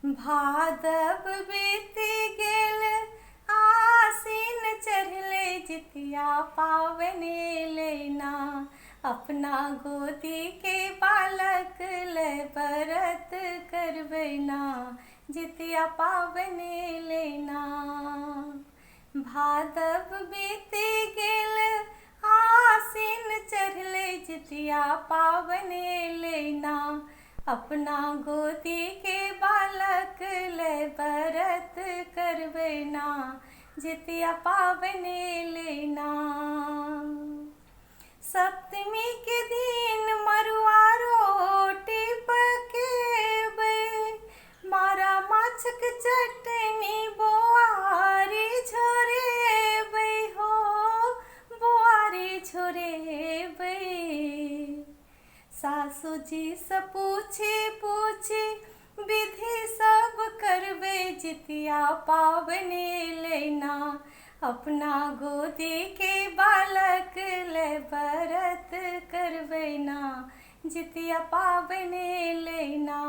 भादव बीति गेल आसीन चढ़ले जितिया पावने लेना। अपना गोदी के बालक ले व्रत करबैना जितिया पावने लेना। भादव बीति गेल आसीन चढ़ले जितिया पावने लेना। अपना गोदी के बालक ले व्रत करबैना जितिया पावने लेना। सप्तमी के दिन मरुआ रोटी पकेबै, मारा माछक चटनी बोआरी झोरेबै हो, बोआरी झोरेबै। सासू जी से पूछी विधि सब करबै जितिया पावने लेना। अपना गोदी के बालक ले व्रत करबैना जितिया पावने लेना।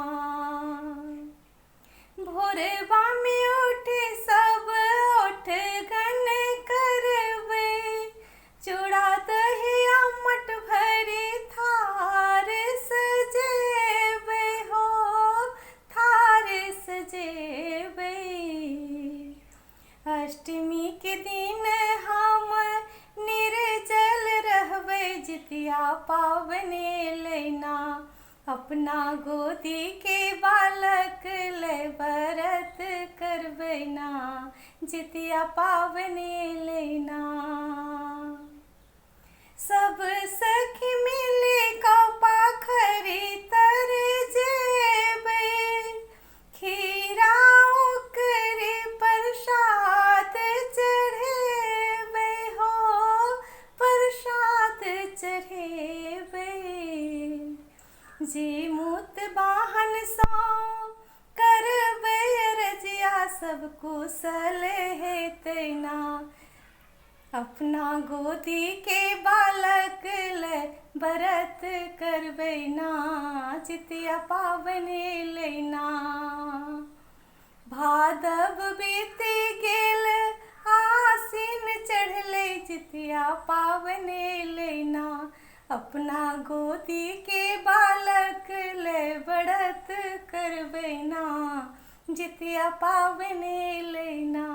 भोरवा में उठे सब ओठगन करबै, चूड़ा दही अम्मट भरी थार सजेबै हो, थार सजेबै। अष्टमी के दिन हम निर्जल रहबै जितिया पावने लेना। अपना गोदी के बालक ले व्रत करबैना जितिया पावने लेना। सब सखी मिले पाखरी तर जेबै, खीरा ओकरे प्रसाद चढ़ेबै हो, प्रसाद चढ़ेबै। जी मूत वाहन सो करबै रजिया सब कुशल हेतैना। अपना गोदी के बालक ले व्रत करबैना जितिया पावने लेना। भादव बीति गेल आसीन चढ़ले जितिया पावने लेना। अपना गोदी के बालक ले व्रत करबैना जितिया पावने लेना।